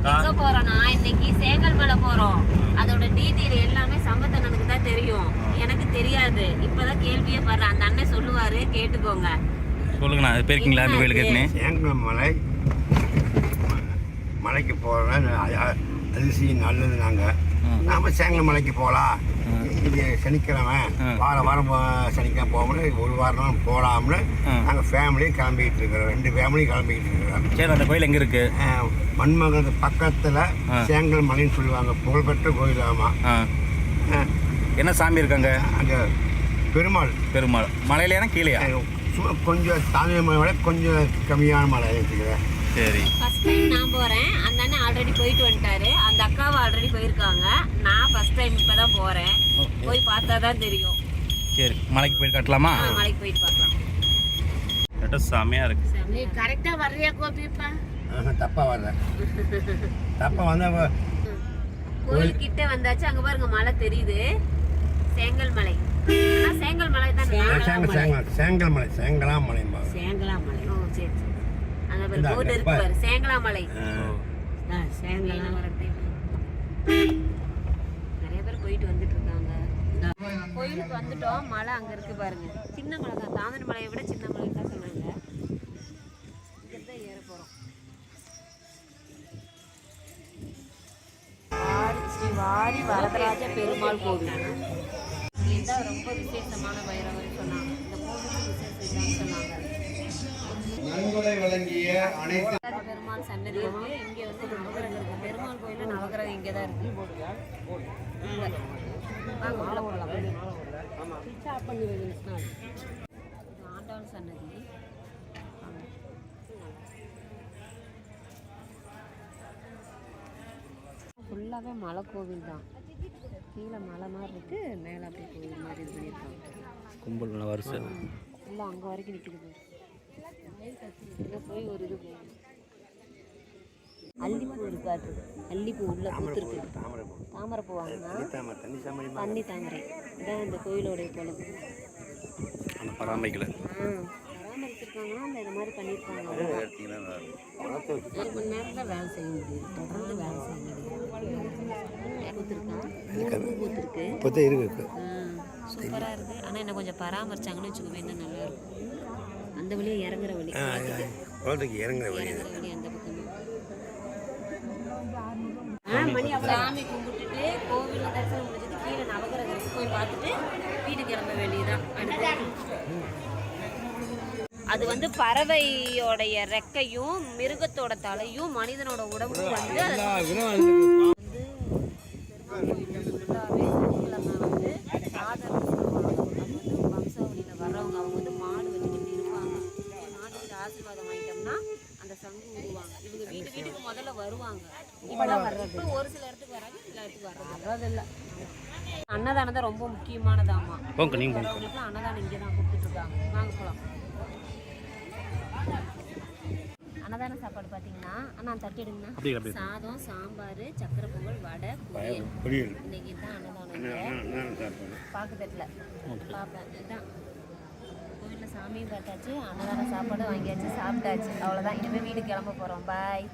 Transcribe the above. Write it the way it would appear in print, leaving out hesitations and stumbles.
எங்க போறோம்னா இன்னைக்கு சேங்கல்மலை போறோம். அதோட டீட்டெயில் எல்லாமே சம்பத்தண்ணனுக்கு தான் தெரியும், எனக்கு தெரியாது. இப்பதான் கேள்வியே படுறேன். அந்த அண்ணன் சொல்லுவாரு, கேட்டுக்கோங்க. சொல்லுங்கண்ணா, அது போயிருக்கீங்களா அந்த கோயிலுக்கு? சேங்கல்மலை மலைக்கு போகிறோம். அரிசி நல்லது. நாம் சேங்கல்மலைக்கு போகலாம். இது சனிக்கிழமை வாரம் சனிக்கிழமை போகணும்னு ஒரு வாரம் போகலாம்னு நாங்கள் ஃபேமிலியும் கிளம்பிக்கிட்டு இருக்கிறோம். 2 ஃபேமிலியும் கிளம்பிக்கிட்டு இருக்கிறோம். சரி, அந்த கோயில் எங்கே இருக்குது? மண்மகனுக்கு பக்கத்தில் சேங்கல்மலைன்னு சொல்லுவாங்க, புகழ்பெற்ற கோயில். ஆமாம். என்ன சாமி இருக்காங்க அங்கே? பெருமாள். பெருமாள் மலையிலேனா கீழேயா? சும்மா கொஞ்சம் தாமிர மலை விட கொஞ்சம் கம்மியான மலை இருக்குதுங்க. சரி. ஃபர்ஸ்ட் டைம் நான் போறேன். அந்த அண்ணன் ஆல்ரெடி போயிட்டு வந்துட்டாரு. அந்த அக்காவும் ஆல்ரெடி போயிருக்காங்க. நான் ஃபர்ஸ்ட் டைம் இப்பதான் போறேன். போய் பார்த்தா தான் தெரியும். சரி, மலைக்கு போய் காட்டலாமா? மலைக்கு போயிட்டு பார்க்கலாம். கரெக்டாக செமையாக இருக்கு. நீ கரெக்டா வர்றியா கோபிப்பா? தப்பா வரல. தப்பா வந்தா கோயில் கிட்ட வந்தாச்சு. அங்க பாருங்க மலை தெரியுது, சேங்கல்மலை. சேங்கல்மலை தான். சேங்கல்மலை சேங்கலாமலை. சேங்கலாமலை. ஓ சரி சரி. அங்க பாரு போர்டு இருக்கு பாரு, சேங்கலாமலை. நிறைய பேர் போயிட்டு வந்துட்டு இருக்காங்க. கோயிலுக்கு வந்துட்டோம். மலை அங்க இருக்கு பாருங்க, சின்ன மலை தான். தாமரை மலையை விட சின்ன மலை தான் சொன்னாங்க. இங்கதான் ஏற போறோம். ஸ்ரீ வாரி வரதராஜ பெருமாள் கோவில். இதுதான் ரொம்ப விசேஷமான பைரவர் சொன்னாங்க. இந்த கோவிலுக்கு விசேஷம் சொன்னாங்க. பெருமாள் சன்னதி இருக்கு. இங்க வந்து நவகிரகம் இருக்கு. பெருமாள் கோயில நவகிரகம் இங்கதான் இருக்கு. ஆண்டாள் சன்னதி. ஃபுல்லாவே மலை கோவில் தான். கீழே மலை மாதிரி இருக்கு, மேலே அப்படியே கோவில் மாதிரி இது பண்ணியிருக்காங்க. கும்பல் நல்ல வருஷம் ஃபுல்லாக அங்கே வரைக்கும் நிற்கிது. இங்கே போய் ஒரு இது போகணும். அல்லிப்பூ இருக்காட்டு. அல்லிப்பூ உள்ள பூத்துருக்கு. தாமரை பூ வாங்கினா தண்ணி தாமரை. இதான் இந்த கோயிலோடைய பொழுது. பராமரிக்கல. பராமரிச்சிருக்காங்கன்னா அந்த இது மாதிரி பண்ணியிருக்காங்க. 1 மணி நேரம் தான் வேலை செய்ய முடியும், தொடர்ந்து வேலை செய்ய முடியும். பூத்துருக்கு. சூப்பராக இருக்குது. ஆனால் என்ன கொஞ்சம் பராமரிச்சாங்கன்னு வச்சுக்கோங்க, இன்னும் நல்லா இருக்கும். அந்த வழியே இறங்குற வழி, இறங்குற வழி அந்த பக்கம். சாமி கும்பிட்டுட்டு கோவிலில் தரிசனம் முடிஞ்சது. கீழே நவகிரகத்துக்கு போய் பார்த்துட்டு வீட்டுக்கு கிளம்ப வேண்டியதுதான். அது வந்து பறவையோடைய ரெக்கையும் மிருகத்தோட தலையும் மனிதனோட உடம்பும் வந்து வம்சாவளியில் வர்றவங்க அவங்க வந்து மாடு வச்சுக்கிட்டு இருப்பாங்க. மாட்டுக்கிட்ட ஆசீர்வாதம் வாங்கிட்டோம்னா அந்த சங்கு ஊடுவாங்க. இவங்க வீட்டுக்கு முதல்ல வருவாங்க. இப்பெல்லாம் வர்றது ஒரு சில இடத்துக்கு வராங்க, சில இடத்துக்கு வர்றதில்லை. அன்னதானம் தான் ரொம்ப முக்கியமானதாமா. அவங்களுக்கு அன்னதானம் இங்கே தான் கொடுத்துட்டு இருக்காங்க. வாங்க போகலாம். அன்னதான சாப்பாடு பார்த்தீங்கன்னா, ஆனால் தட்டி எடுங்கண்ணா. சாதம், சாம்பார், சக்கரை பொங்கல், வடை, பொரியல். இன்னைக்கு தான் அன்னதானம். பாக்கு தட்டில் பார்ப்பேன். இதுதான் கோவிலில் சாமியும் பார்த்தாச்சு, அன்னதான சாப்பாடு வாங்கியாச்சு, சாப்பிட்டாச்சு. அவ்வளோதான். இனிமேல் வீட்டுக்கு கிளம்ப போகிறோம். பாய்.